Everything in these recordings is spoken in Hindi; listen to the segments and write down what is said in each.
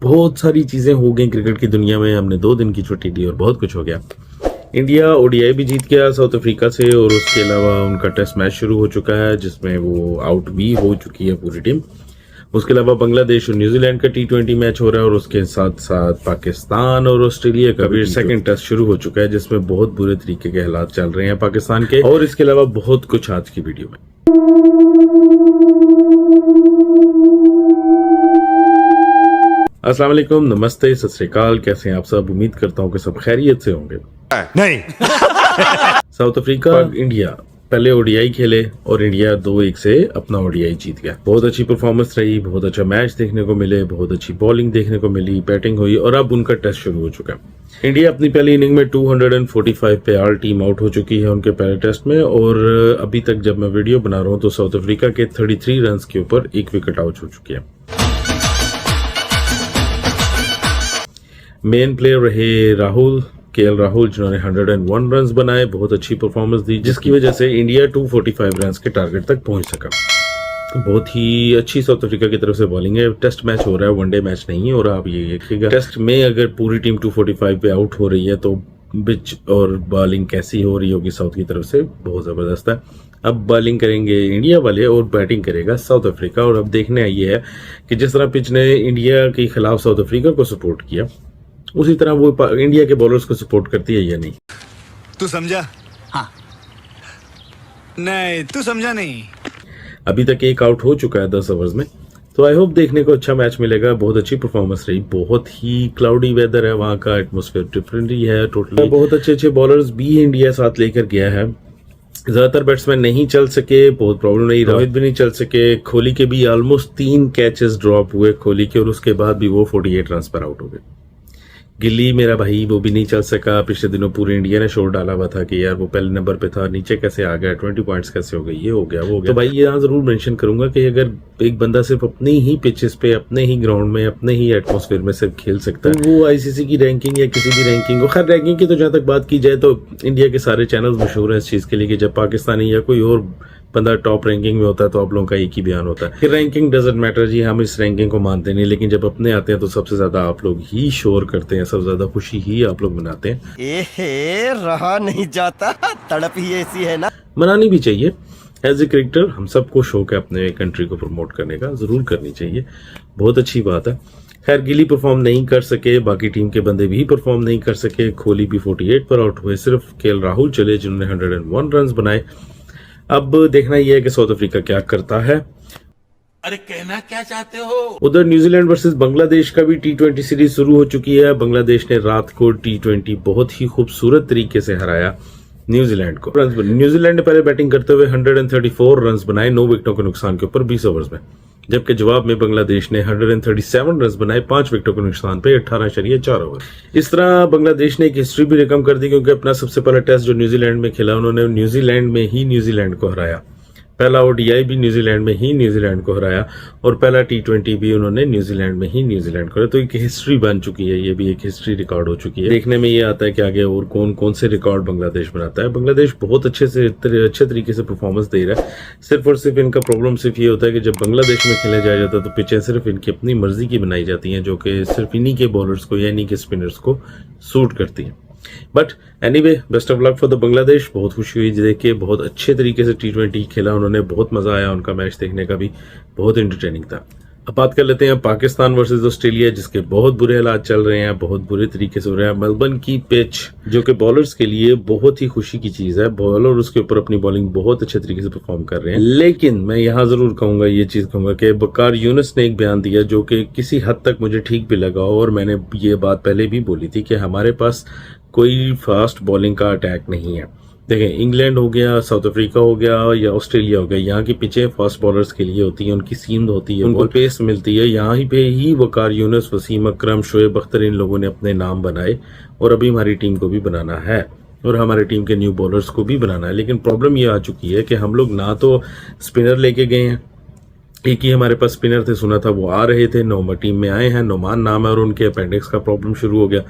बहुत सारी चीजें हो गई क्रिकेट की दुनिया में। हमने 2 दिन की छुट्टी ली और बहुत कुछ हो गया। इंडिया ओडीआई भी जीत गया साउथ अफ्रीका से, और उसके अलावा उनका टेस्ट मैच शुरू हो चुका है जिसमें वो आउट भी हो चुकी है पूरी टीम। उसके अलावा बांग्लादेश और न्यूजीलैंड का T20 मैच हो रहा है, और उसके साथ साथ पाकिस्तान और ऑस्ट्रेलिया का भी सेकंड टेस्ट शुरू हो चुका है जिसमें बहुत बुरे तरीके के हालात चल रहे हैं पाकिस्तान के। और इसके अलावा बहुत कुछ आज की वीडियो में। अस्सलाम वालेकुम, नमस्ते, सत श्री अकाल। कैसे हैं आप सब? उम्मीद करता हूं कि सब खैरियत से होंगे। नहीं। साउथ अफ्रीका इंडिया पहले ओडीआई खेले और इंडिया 2-1 से अपना ओडीआई जीत गया। बहुत अच्छी परफॉर्मेंस रही, बहुत अच्छा मैच देखने को मिले, बहुत अच्छी बॉलिंग देखने को मिली, बैटिंग हुई, और अब उनका टेस्ट शुरू हो चुका है। इंडिया अपनी पहली इनिंग में 245 पे ऑल टीम आउट हो चुकी है उनके पहले टेस्ट में, और अभी तक जब मैं वीडियो बना रहा हूं तो साउथ अफ्रीका के 33 रन के ऊपर 1 विकेट आउट हो चुकी है। मेन प्लेयर रहे राहुल, केएल राहुल, जिन्होंने 101 रन बनाए, बहुत अच्छी परफॉर्मेंस दी, जिसकी वजह से इंडिया 245 रन के टारगेट तक पहुंच सका। बहुत ही अच्छी साउथ अफ्रीका की तरफ से बॉलिंग है। टेस्ट मैच हो रहा है, वनडे मैच नहीं हो रहा। आप ये देखिएगा, टेस्ट में अगर पूरी टीम 245 पे आउट हो रही है तो पिच और बॉलिंग कैसी हो रही होगी साउथ की तरफ से, बहुत जबरदस्त है। अब बॉलिंग करेंगे इंडिया वाले और बैटिंग करेगा साउथ अफ्रीका, और अब देखने ये है कि जिस तरह पिच ने इंडिया के खिलाफ साउथ अफ्रीका को सपोर्ट किया, उसी तरह वो इंडिया के बॉलर्स को सपोर्ट करती है या नहीं। तू समझा? हाँ। नहीं, तू समझा नहीं। अभी तक 1 आउट हो चुका है 10 ओवर्स में, तो आई होप देखने को अच्छा मैच मिलेगा। बहुत अच्छी परफॉर्मेंस रही। बहुत ही क्लाउडी वेदर है, वहां का एटमॉस्फेयर डिफरेंट ही है टोटली। बहुत अच्छे बॉलर्स भी इंडिया साथ लेकर गया है। ज्यादातर बैट्समैन नहीं चल सके, बहुत प्रॉब्लम रही। रोहित भी नहीं चल सके। कोहली के भी ऑलमोस्ट 3 कैचेस ड्रॉप हुए कोहली के, और उसके बाद भी वो 48 रन पर आउट हो गए। गिल्ली मेरा भाई वो भी नहीं चल सका। पिछले दिनों पूरे इंडिया ने शोर डाला हुआ था कि यार वो पहले नंबर पे था, नीचे कैसे आ गया, 20 पॉइंट्स कैसे हो गए, ये हो गया वो हो गया। तो भाई यहाँ जरूर मेंशन करूंगा कि अगर एक बंदा सिर्फ अपनी ही पिचेस पे, अपने ही ग्राउंड में, अपने ही एटमॉस्फेयर में सिर्फ खेल सकता है, वो आईसीसी की रैंकिंग या किसी भी रैंकिंग हो, खैर रैंकिंग की तो जहां तक बात की जाए तो इंडिया के सारे चैनल मशहूर है इस चीज के लिए कि जब पाकिस्तानी या कोई और बंदा टॉप रैंकिंग में होता है तो आप लोगों का एक ही बयान होता है कि रैंकिंग डजंट मैटर जी, हम इस रैंकिंग को मानते नहीं, लेकिन जब अपने आते हैं तो सबसे ज्यादा आप लोग ही शोर करते हैं, सबसे ज्यादा खुशी ही आप लोग मनाते हैं। एहे, रहा नहीं जाता, तड़प ही ऐसी है ना। मनानी भी चाहिए। एज ए क्रिकेटर हम सबको शौक है अपने कंट्री को प्रमोट करने का, जरूर करनी चाहिए, बहुत अच्छी बात है। खैर गिली परफॉर्म नहीं कर सके, बाकी टीम के बंदे भी परफॉर्म नहीं कर सके। कोहली भी 48 पर आउट हुए, सिर्फ केएल राहुल चले जिन्होंने 101 रन बनाए। अब देखना यह है कि साउथ अफ्रीका क्या करता है। अरे कहना क्या चाहते हो? उधर न्यूजीलैंड वर्सेस बांग्लादेश का भी T20 सीरीज शुरू हो चुकी है। बांग्लादेश ने रात को T20 बहुत ही खूबसूरत तरीके से हराया न्यूजीलैंड को। न्यूजीलैंड ने पहले बैटिंग करते हुए 134 रन बनाए 9 विकेटों के नुकसान के ऊपर 20 ओवर्स में, जबकि जवाब में बांग्लादेश ने 137 रन बनाए 5 विकेटों के नुकसान पे 18.4 ओवर। इस तरह बांग्लादेश ने एक हिस्ट्री भी रकम कर दी, क्योंकि अपना सबसे पहला टेस्ट जो न्यूजीलैंड में खेला उन्होंने न्यूजीलैंड में ही न्यूजीलैंड को हराया। पहला ओडीआई भी न्यूजीलैंड में ही न्यूजीलैंड को हराया, और पहला T20 भी उन्होंने न्यूजीलैंड में ही न्यूजीलैंड को हराया। तो एक हिस्ट्री बन चुकी है, ये भी एक हिस्ट्री रिकॉर्ड हो चुकी है। देखने में ये आता है कि आगे और कौन कौन से रिकॉर्ड बांग्लादेश बनाता है। बांग्लादेश बहुत अच्छे तरीके से परफॉर्मेंस दे रहा है। सिर्फ और सिर्फ इनका प्रॉब्लम सिर्फ ये होता है कि जब बांग्लादेश में खेला जाया जाता है तो पिचें सिर्फ इनकी अपनी मर्जी की बनाई जाती हैं, जो कि सिर्फ इन्हीं के बॉलर्स को या इन्हीं के स्पिनर्स को सूट करती हैं। But anyway, best of luck for the Bangladesh. बहुत खुशी हुई देख के, बहुत अच्छे तरीके से T20 खेला उन्होंने, बहुत मजा आया उनका मैच देखने का भी, बहुत इंटरटेनिंग था। अब बात कर लेते हैं पाकिस्तान वर्सेस ऑस्ट्रेलिया, जिसके बहुत बुरे हालात चल रहे हैं, बहुत बुरे तरीके से हो रहे हैं। मेलबर्न की पिच जो कि बॉलर्स के लिए बहुत ही खुशी की चीज है, बॉलर उसके ऊपर अपनी बॉलिंग बहुत अच्छे तरीके से परफॉर्म कर रहे हैं। लेकिन मैं यहाँ जरूर कहूंगा, ये चीज कहूंगा कि वकार यूनुस ने एक बयान दिया जो कि किसी हद तक मुझे ठीक भी लगा, और मैंने ये बात पहले भी बोली थी कि हमारे पास कोई फास्ट बॉलिंग का अटैक नहीं है। देखें, इंग्लैंड हो गया, साउथ अफ्रीका हो गया या ऑस्ट्रेलिया हो गया, यहाँ की पिचें फास्ट बॉलर्स के लिए होती हैं, उनकी सीम होती है, उनको पेस मिलती है। यहाँ पे ही वकार यूनुस, वसीम अकरम, शोएब अख्तर, इन लोगों ने अपने नाम बनाए, और अभी हमारी टीम को भी बनाना है, और हमारी टीम के न्यू बॉलर्स को भी बनाना है। लेकिन प्रॉब्लम ये आ चुकी है कि हम लोग ना तो स्पिनर लेके गए हैं, एक ही हमारे पास स्पिनर थे, सुना था वो आ रहे थे, नौमा टीम में आए हैं, नोमान नाम है, और उनके अपेंडिक्स का प्रॉब्लम शुरू हो गया।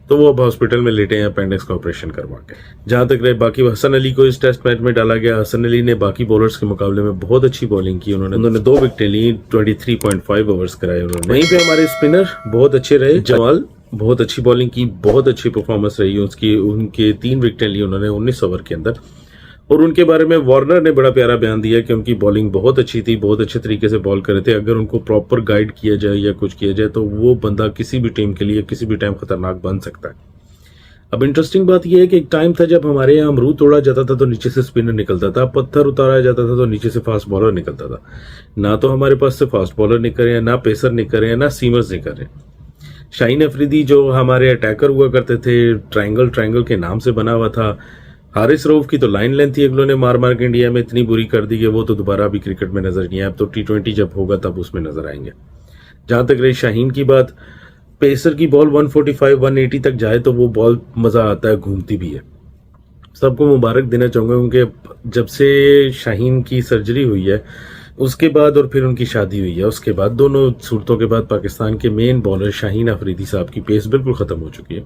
तो वो अब हॉस्पिटल में लेटे हैं अपेंडिक्स का ऑपरेशन करवा के। जहां तक रहे बाकी, हसन अली को इस टेस्ट मैच में डाला गया। हसन अली ने बाकी बॉलर्स के मुकाबले में बहुत अच्छी बॉलिंग की। उन्होंने 2 विकेटें ली, 23.5 ओवर्स कराए उन्होंने। वहीं पे हमारे स्पिनर बहुत अच्छे रहे। जमाल बहुत अच्छी बॉलिंग की, बहुत अच्छी परफॉर्मेंस रही उसकी। उनके 3 विकेटें ली उन्होंने 19 ओवर के अंदर। और उनके बारे में वार्नर ने बड़ा प्यारा बयान दिया कि उनकी बॉलिंग बहुत अच्छी थी, बहुत अच्छे तरीके से बॉल कर रहे थे। अगर उनको प्रॉपर गाइड किया जाए या कुछ किया जाए तो वो बंदा किसी भी टीम के लिए किसी भी टाइम खतरनाक बन सकता है। अब इंटरेस्टिंग बात यह है कि एक टाइम था जब हमारे यहाँ अमरूद तोड़ा जाता था तो नीचे से स्पिनर निकलता था, पत्थर उतारा जाता था तो नीचे से फास्ट बॉलर निकलता था। ना तो हमारे पास से फास्ट बॉलर निकल रहे हैं, ना पेसर निकल रहे हैं, ना सीमर्स निकल रहे हैं। शाहीन अफरीदी जो हमारे अटैकर हुआ करते थे, ट्रायंगल के नाम से बना हुआ था। हारिस रऊफ की तो लाइन लेंथ ही अगलों ने मार मार के इंडिया में इतनी बुरी कर दी कि वो तो दोबारा भी क्रिकेट में नजर नहीं आया। अब तो T20 जब होगा तब उसमें नजर आएंगे। जहां तक रही शाहीन की बात, पेसर की बॉल 145 180 तक जाए तो वो बॉल मजा आता है, घूमती भी है। सबको मुबारक देना चाहूंगा क्योंकि जब से शाहीन की सर्जरी हुई है उसके बाद और फिर उनकी शादी हुई है, उसके बाद दोनों सूरतों के बाद पाकिस्तान के मेन बॉलर शाहीन अफरीदी साहब की पेस बिल्कुल खत्म हो चुकी है।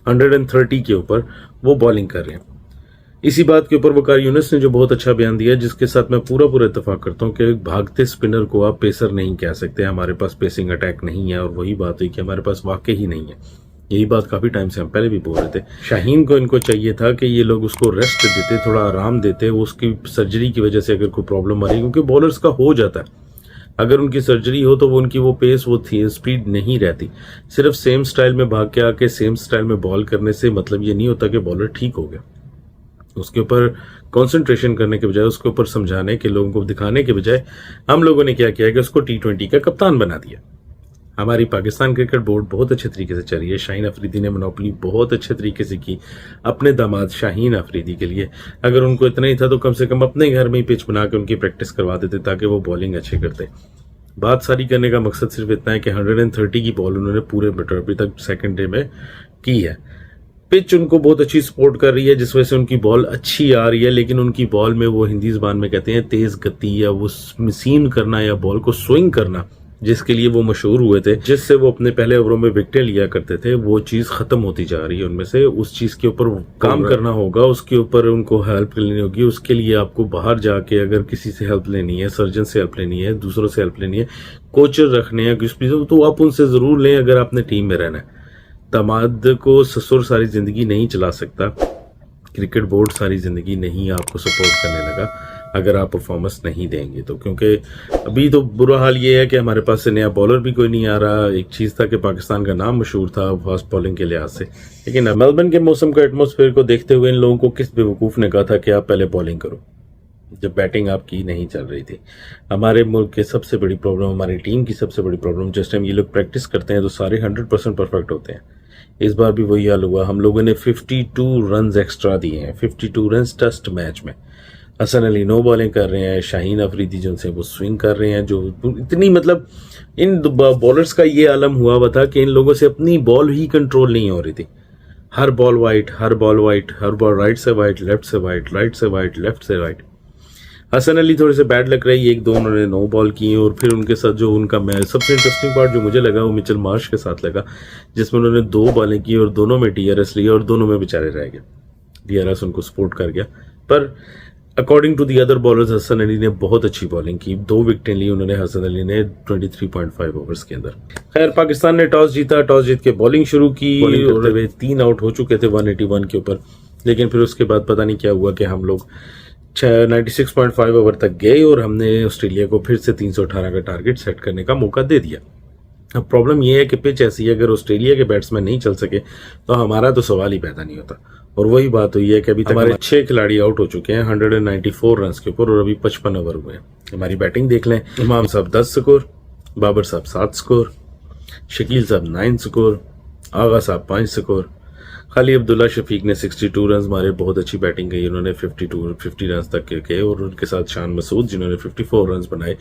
130 के ऊपर वो बॉलिंग कर रहे हैं। इसी बात के ऊपर वकार यूनुस ने जो बहुत अच्छा बयान दिया, जिसके साथ मैं पूरा इत्तेफाक करता हूं कि भागते स्पिनर को आप पेसर नहीं कह सकते। हमारे पास पेसिंग अटैक नहीं है और वही बात हुई कि हमारे पास वाकई ही नहीं है। यही बात काफी टाइम से हम पहले भी बोल रहे थे। शाहीन को इनको चाहिए था कि ये लोग उसको रेस्ट देते, थोड़ा आराम देते। वो उसकी सर्जरी की वजह से अगर कोई प्रॉब्लम आ रही, क्योंकि बॉलर्स का हो जाता है, अगर उनकी सर्जरी हो तो वो उनकी वो पेस वो थी स्पीड नहीं रहती। सिर्फ सेम स्टाइल में भाग के आके सेम स्टाइल में बॉल करने से मतलब ये नहीं होता कि बॉलर ठीक हो गया। उसके ऊपर कंसंट्रेशन करने के बजाय, उसके ऊपर समझाने के, लोगों को दिखाने के बजाय हम लोगों ने क्या किया कि उसको T20 का कप्तान बना दिया। हमारी पाकिस्तान क्रिकेट बोर्ड बहुत अच्छे तरीके से चल रही है। शाहीन अफरीदी ने मोनोपोली बहुत अच्छे तरीके से की अपने दामाद शाहीन अफरीदी के लिए। अगर उनको इतना ही था तो कम से कम अपने घर में ही पिच बना के उनकी प्रैक्टिस करवा देते ताकि वो बॉलिंग अच्छी करते। बात सारी करने का मकसद सिर्फ इतना है कि 130 की बॉल उन्होंने पूरे अभी तक सेकंड डे में की है। पिच उनको बहुत अच्छी सपोर्ट कर रही है, जिस वजह से उनकी बॉल अच्छी आ रही है। लेकिन उनकी बॉल में वो हिंदी जबान में कहते हैं तेज गति या वो मशीन करना या बॉल को स्विंग करना, जिसके लिए वो मशहूर हुए थे, जिससे वो अपने पहले ओवरों में विकेटें लिया करते थे, वो चीज खत्म होती जा रही है उनमें से। उस चीज के ऊपर काम करना होगा, उसके ऊपर उनको हेल्प लेनी होगी। उसके लिए आपको बाहर जाके अगर किसी से हेल्प लेनी है, सर्जन से हेल्प लेनी है, दूसरों से हेल्प लेनी है, कोचर रखने हैं किस चीजों, तो आप उनसे जरूर लें अगर आपने टीम में रहना है। दामाद को ससुर सारी जिंदगी नहीं चला सकता, क्रिकेट बोर्ड सारी जिंदगी नहीं आपको सपोर्ट करने लगा अगर आप परफॉर्मेंस नहीं देंगे तो। क्योंकि अभी तो बुरा हाल ये है कि हमारे पास से नया बॉलर भी कोई नहीं आ रहा। एक चीज था कि पाकिस्तान का नाम मशहूर था फास्ट बॉलिंग के लिहाज से, लेकिन मेलबर्न के मौसम का एटमॉस्फेयर को देखते हुए इन लोगों को किस बेवकूफ ने कहा था कि आप पहले बॉलिंग करो जब बैटिंग आपकी नहीं चल रही थी। हमारे मुल्क की सबसे बड़ी प्रॉब्लम, हमारी टीम की सबसे बड़ी प्रॉब्लम, जिस टाइम ये लोग प्रैक्टिस करते हैं तो सारे 100% परफेक्ट होते हैं। इस बार भी वही हाल हुआ। हम लोगों ने 52 रन एक्स्ट्रा दिए हैं, 52 रन टेस्ट मैच में। हसन अली नो बॉलिंग कर रहे हैं, शाहीन अफरीदी जो से वो स्विंग कर रहे हैं, जो इतनी मतलब इन बॉलर्स का ये आलम हुआ हुआ था कि इन लोगों से अपनी बॉल ही कंट्रोल नहीं हो रही थी। हर बॉल वाइट, हर बॉल वाइट, हर बॉल राइट से वाइट, लेफ्ट से वाइट, राइट से वाइट, लेफ्ट से राइट। हसन अली थोड़े से बैड लग रही, 1-2 उन्होंने नो बॉल की। और फिर उनके साथ जो उनका मैच, सबसे इंटरेस्टिंग पार्ट जो मुझे लगा वो मिचेल मार्श के साथ लगा, जिसमें उन्होंने 2 बॉलें की और दोनों में DRS लिया और दोनों में बेचारे रह गए। DRS उनको सपोर्ट कर गया, पर according to the other bowlers Hasan Ali ने बहुत अच्छी बॉलिंग की। 2 विकेटें ली उन्होंने हसन अली ने 23.5 ओवर्स के अंदर। खैर, पाकिस्तान ने टॉस जीता, टॉस जीत के बॉलिंग शुरू की और वे 3 आउट हो चुके थे 181 के ऊपर। लेकिन फिर उसके बाद पता नहीं क्या हुआ कि हम लोग 96.5 ओवर तक गए और हमने ऑस्ट्रेलिया को फिर से 318 का टारगेट सेट करने का मौका दे दिया। अब प्रॉब्लम यह है कि पिच ऐसी है, अगर ऑस्ट्रेलिया के बैट्समैन नहीं चल सके तो हमारा तो सवाल ही पैदा नहीं होता। और वही बात हुई है कि अभी तक हमारे 6 खिलाड़ी आउट हो चुके हैं 194 रन के ऊपर और अभी 55 ओवर हुए हैं। हमारी बैटिंग देख लें, इमाम साहब 10 स्कोर, बाबर साहब 7 स्कोर, शकील साहब 9 स्कोर, आगा साहब 5 स्कोर, खाली अब्दुल्ला शफीक ने 62 रन मारे। बहुत अच्छी बैटिंग गई उन्होंने, 50 रन तक गए। और उनके साथ शान मसूद जिन्होंने 54 रन बनाए।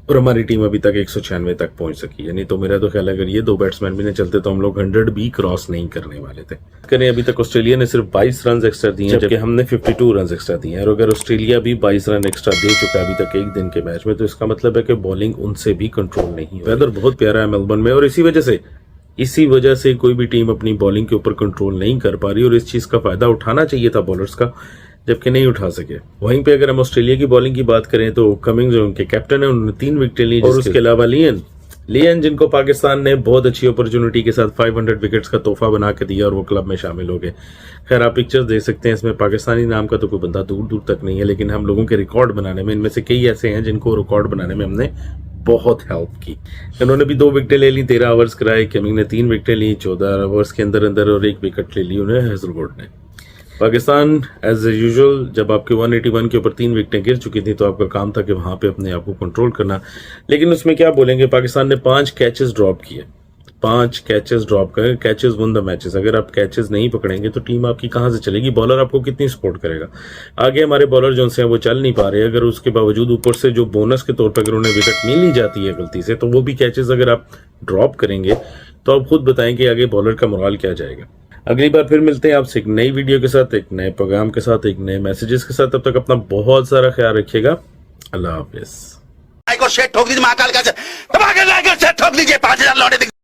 और हमारी टीम अभी तक 196 तक पहुंच सकी। यानी तो मेरा तो ख्याल है अगर ये 2 बैट्समैन भी नहीं चलते तो हम लोग 100 भी क्रॉस नहीं करने वाले थे। करें, अभी तक ऑस्ट्रेलिया ने सिर्फ 22 रन एक्स्ट्रा दिए हैं, जबकि हमने 52 रन एक्स्ट्रा दिए हैं। और अगर ऑस्ट्रेलिया भी 22 रन एक्स्ट्रा दे चुका है अभी तक एक दिन के मैच में, तो इसका मतलब है कि बॉलिंग उनसे भी कंट्रोल नहीं है। वेदर बहुत प्यारा है मेलबर्न में और इसी वजह से इसी वजह से कोई भी टीम अपनी बॉलिंग के ऊपर कंट्रोल नहीं कर पा रही और इस चीज का फायदा उठाना चाहिए था बॉलर्स का, जबकि नहीं उठा सके। वहीं पे अगर हम ऑस्ट्रेलिया की बॉलिंग की बात करें तो कमिंग्स जो उनके कैप्टन है उन्होंने 3 विकेटें ली और उसके अलावा लियन जिनको पाकिस्तान ने बहुत अच्छी अपॉर्चुनिटी के साथ 500 विकेट्स का तोहफा बना के दिया और वो क्लब में शामिल हो गए। खैर आप पिक्चर्स देख सकते हैं, इसमें पाकिस्तानी नाम का तो कोई बंदा दूर दूर तक नहीं है, लेकिन हम लोगों के रिकॉर्ड बनाने में इनमें से कई ऐसे हैं जिनको रिकॉर्ड बनाने में हमने बहुत हेल्प की। इन्होंने भी 2 विकेटें ले ली, 13 ओवर्स कराए। कमिंग ने 3 विकेटें ली 14 ओवर्स के अंदर अंदर और 1 विकेट ले ली उन्हें हैजलवुड ने। पाकिस्तान एज यूजुअल जब आपके 181 के ऊपर 3 विकेटें गिर चुकी थी तो आपका काम था कि वहां पे अपने आप को कंट्रोल करना, लेकिन उसमें क्या बोलेंगे, पाकिस्तान ने 5 कैचेस ड्रॉप किए, 5 कैचेस ड्रॉप करें। Catches one the matches. अगर आप कैचेस नहीं पकड़ेंगे तो टीम आपकी कहां से चलेगी, बॉलर आपको कितनी सपोर्ट करेगा। आगे हमारे बॉलर जो हैं वो चल नहीं पा रहे, अगर उसके बावजूद ऊपर से जो बोनस के तौर पर अगर उन्हें विकेट मिल ही जाती है गलती से, तो वो भी कैचेस अगर आप ड्रॉप करेंगे तो आप खुद बताएं कि आगे बॉलर का मोराल क्या जाएगा। अगली बार फिर मिलते हैं आपसे एक नई वीडियो के साथ, एक नए प्रोग्राम के साथ, एक नए मैसेजेस के साथ। तब तक अपना बहुत सारा ख्याल रखिएगा। अल्लाह हाफिज। को शेट ठोक दीजिए महाकाल का, ठोक लीजिए 5000 लौटे।